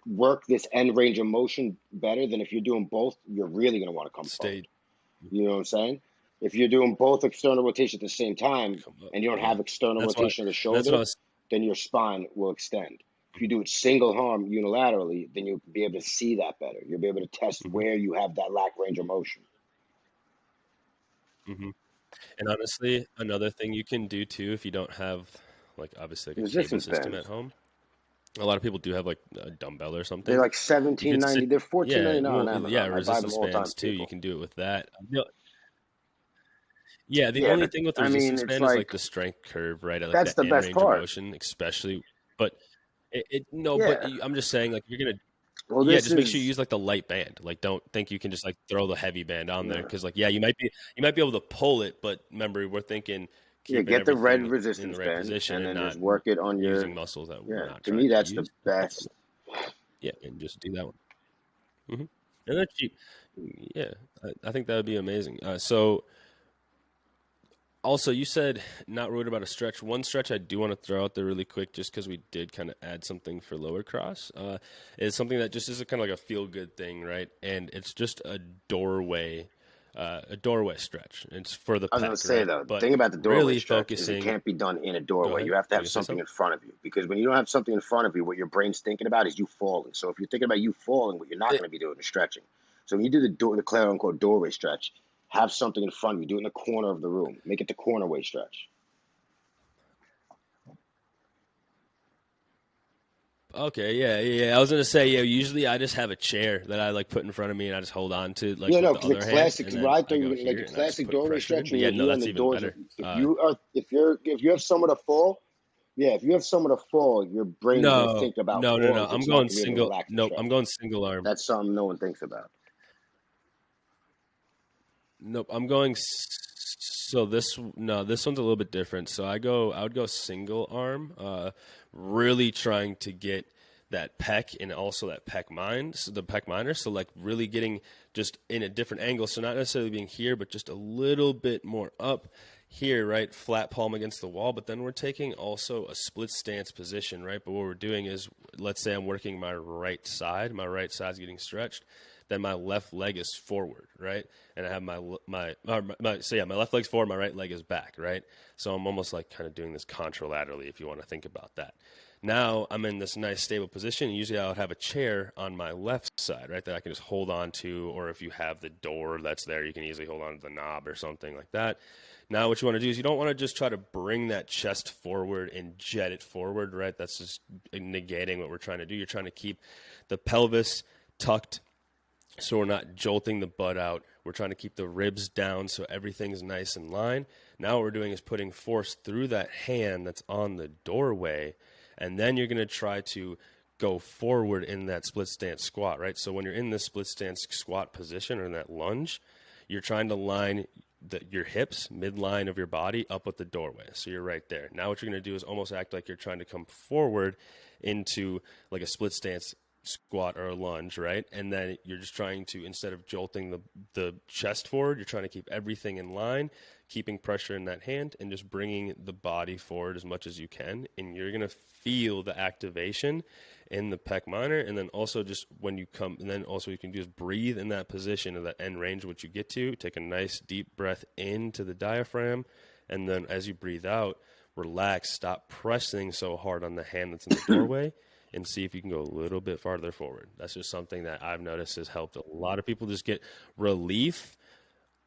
work this end range of motion better than if you're doing both. You're really going to want to come forward. Stay. You know what I'm saying? If you're doing both external rotation at the same time Come up. and you don't Yeah. have external That's why. rotation of the That's what I shoulder, was. then your spine will extend. If you do it single arm unilaterally, then you'll be able to see that better. You'll be able to test Mm-hmm. where you have that lack range of motion. Mm-hmm. And honestly, another thing you can do too, if you don't have like obviously like a cable Resistance system at bands. home, a lot of people do have like a dumbbell or They're something. like You seventeen could ninety. sit. They're Yeah, 14.99 on well, yeah, Amazon. I buy them resistance all the time bands for too. You people. can do it with that. Yeah, the Yeah, only but thing with the I mean, resistance it's band is like like the strength curve, right? At like that's that the end best range of part. motion, especially. But no, but Yeah. I'm just saying, like, you're gonna, Well, yeah, this just make sure you is use like the light band. Like, don't think you can just like throw the heavy band on there yeah. because, like, yeah, you might be able to pull it, but remember, we're thinking Yeah, keeping get the red everything in the resistance right band position and and then just not work it on your. using muscles that we're Yeah, not to me, trying to that's the use. best. Yeah, and just do that one. And they're cheap. Yeah, I think that would be amazing. So. Also, you said not worried about a stretch. One stretch I do want to throw out there really quick, just because we did kind of add something for lower cross, is something that just is kind of like a feel good thing, right? And it's just a doorway stretch. It's for the I was gonna pec, say right? though, the But thing about the doorway really stretch is it focusing. can't be done in a Go doorway. ahead. You have to You have gonna say something something? in front of you, because when you don't have something in front of you, what your brain's thinking about is you falling. So if you're thinking about you falling, what you're not It, going to be doing is stretching. So when you do the quote unquote doorway stretch, have something in front of you. Do it in the corner of the room. Make it the corner way stretch. okay, yeah. I was gonna say, yeah. Usually, I just have a chair that I like put in front of me, and I just hold on to like Yeah, with no, the because the other hand, classic. and Well, then I thought I you go were gonna like here the and I just classic put doorway pressure in. stretch But when yeah, you're no, here on that's the even doors. better. If you have somewhere to fall, yeah, if you have somewhere to fall, your brain is going to think about No. falling. So I'm it's not going going to be able to single. relax and Nope, I'm stretch. going single arm. That's something no one thinks about. Nope, I'm going. So this no, this one's a little bit different. So I would go single arm, really trying to get that pec and also that pec mind, so the pec minor. So like really getting just in a different angle. So not necessarily being here, but just a little bit more up here, right? Flat palm against the wall. But then we're taking also a split stance position, right? But what we're doing is, let's say I'm working my right side. My right side's getting stretched, then my left leg is forward, right? And I have my left leg's forward, my right leg is back, right? So I'm almost like kind of doing this contralaterally, if you want to think about that. Now I'm in this nice stable position. Usually I would have a chair on my left side, right, that I can just hold on to, or if you have the door that's there, you can easily hold on to the knob or something like that. Now what you want to do is you don't want to just try to bring that chest forward and jet it forward, right? That's just negating what we're trying to do. You're trying to keep the pelvis tucked so we're not jolting the butt out. We're trying to keep the ribs down so everything's nice in line. Now what we're doing is putting force through that hand that's on the doorway, and then you're going to try to go forward in that split stance squat, right? So when you're in this split stance squat position or in that lunge, you're trying to line your hips, midline of your body, up with the doorway. So you're right there. Now what you're going to do is almost act like you're trying to come forward into like a split stance squat or a lunge, right? And then you're just trying to, instead of jolting the chest forward, you're trying to keep everything in line, keeping pressure in that hand, and just bringing the body forward as much as you can. And you're going to feel the activation in the pec minor. And then also just when you come, and then also you can just breathe in that position of that end range, which you get to, take a nice deep breath into the diaphragm. And then as you breathe out, relax, stop pressing so hard on the hand that's in the doorway, and see if you can go a little bit farther forward. That's just something that I've noticed has helped a lot of people just get relief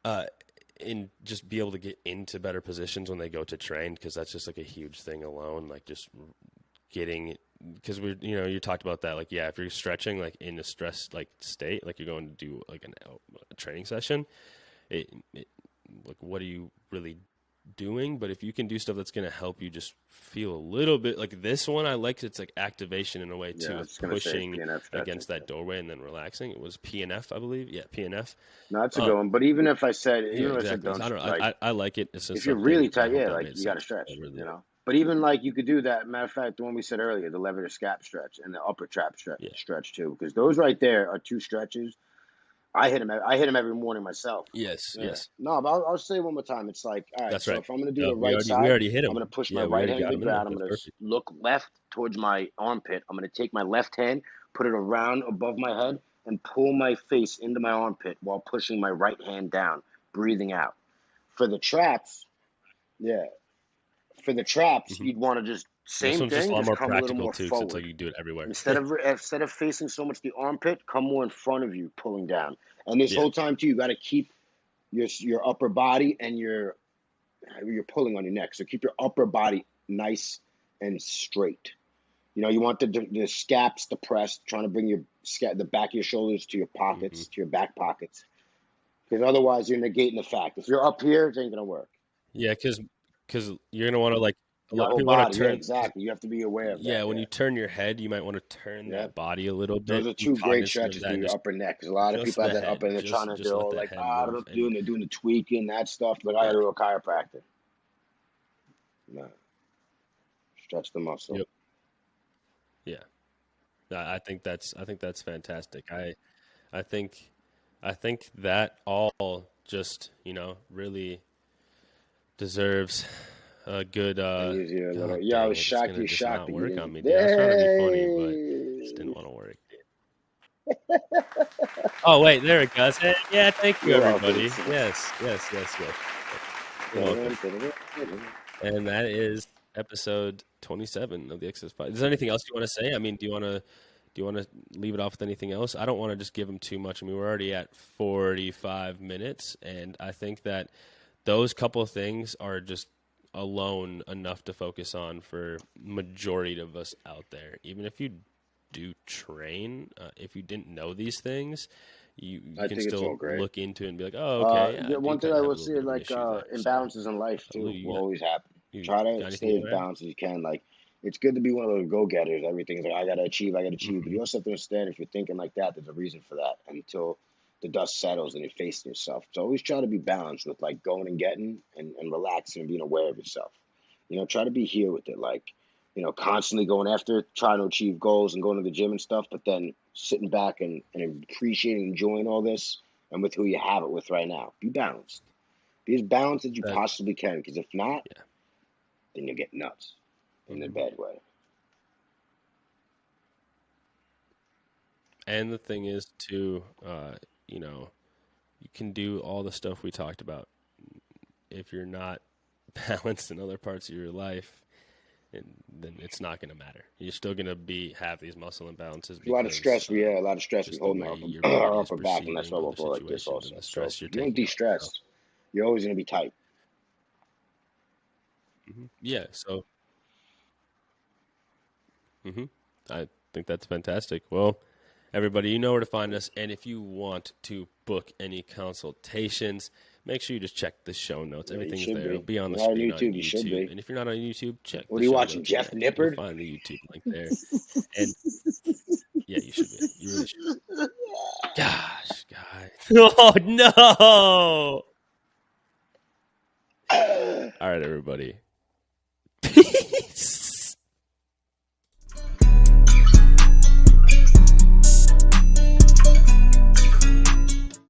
and just be able to get into better positions when they go to train, because that's just like a huge thing alone, like just getting, because you talked about that, like, yeah, if you're stretching like in a stressed like state, like you're going to do like a training session, like what are you really doing? But if you can do stuff that's going to help you just feel a little bit like this one, I like it's like activation in a way too, of pushing against that doorway and then relaxing. It was PNF, I believe. Yeah, PNF. No, that's a good one. But even if I said, Yeah, even if I said, exactly. don't I don't know. like, I like it. It's just if you're really something I tight, hope yeah, that like made you got to sense. stretch, Really, you know. But even like you could do that. Matter of fact, the one we said earlier, the lever to scap stretch and the upper trap yeah. stretch too, because those right there are two stretches. I hit them. I hit them every morning myself. Yes. Yeah. Yes. No, but I'll say it one more time. It's like, all right. That's So right. if I'm gonna do No, the we right already side, hit I'm him. gonna push my Yeah, we right already hand to got the him in there. ground. I'm That's gonna perfect. look left towards my armpit. I'm gonna take my left hand, put it around above my head, and pull my face into my armpit while pushing my right hand down, breathing out. For the traps, yeah. For the traps, Mm-hmm. you'd want to just This same one's just a thing, lot just more come a little practical more too, because it's like forward. you do it everywhere. Instead of facing so much the armpit, come more in front of you, pulling down. And this Yeah. whole time too, you got to keep your upper body and you're pulling on your neck. So keep your upper body nice and straight. You know, you want the scaps depressed, trying to bring the back of your shoulders to your Mm-hmm. pockets, to your back pockets, because otherwise you're negating the fact. If you're up here, it ain't gonna work. Yeah, because you're gonna want to, like, a Your lot of whole people want body, to yeah, turn. exactly. You have to be aware of that. Yeah, when Yeah, you turn your head, you might want to turn yeah. that body a little Those bit. are Be two great cognizant of stretches that. for And your upper neck, because a lot of just people have the that head, upper and they're trying to just do let all the like, head I don't know move. what to do, And and they're doing the tweaking, that stuff. Like, I yeah, gotta do a chiropractor. No, stretch the muscle. yep, yeah. I think that's fantastic. I think I think that all just really deserves a good And use your oh little, yo, dang it, it's shock gonna you, just shock not that you work didn't on me, get. dude. I was trying to be funny, but it just Hey! didn't want to work, dude. Oh wait, there it goes. Hey, yeah, thank you, You're welcome. everybody. Yes, yes, yes, yes. You're welcome. And that is episode 27 of the XS Pod. Is there anything else you want to say? I mean, do you want to leave it off with anything else? I don't want to just give them too much. I mean, we're already at 45 minutes, and I think that those couple of things are just alone enough to focus on for majority of us out there. Even if you do train, if you didn't know these things, you I can think it's all still great. look into it and be like, oh, okay, yeah, I The do one thing kind of I have a will little say, bit of an like issue there. So, imbalances in life Lou, too will always happen. you Try to got anything stay you as want to add? balanced as you can. Like, it's good to be one of those go-getters. Everything's like, I gotta achieve, I gotta achieve. But Mm-hmm. you also have to understand, if you're thinking like that, there's a reason for that until the dust settles and you're facing yourself. So always try to be balanced with like going and getting and relaxing and being aware of yourself. You know, try to be here with it. Like, you know, constantly going after trying to achieve goals and going to the gym and stuff, but then sitting back and appreciating, enjoying all this and with who you have it with right now. Be balanced. Be as balanced as you That possibly can, because if not, yeah. then you'll get nuts in a Mm-hmm. bad way. And the thing is, too, you can do all the stuff we talked about. If you're not balanced in other parts of your life, and then it's not going to matter. You're still going to have these muscle imbalances A lot of stress. because Yeah, a lot of stress. We just the holding way our your upper, body our is upper back, and that's why perceiving we'll other go like this situations also. and the So stress you're if you don't taking on yourself. de-stress, you're always going to be tight. Yeah, so I think that's fantastic. Well, everybody, you know where to find us. And if you want to book any consultations, make sure you just check the show notes. Yeah, you Everything's should there. It'll be. be on the You're on screen on YouTube. You should YouTube. be. And if you're not on YouTube, check What the are you show watching, notes Jeff again. You'll Nippard? find the YouTube link there. And yeah, you should be. You really should. Gosh, guys. Oh, no. All right, everybody.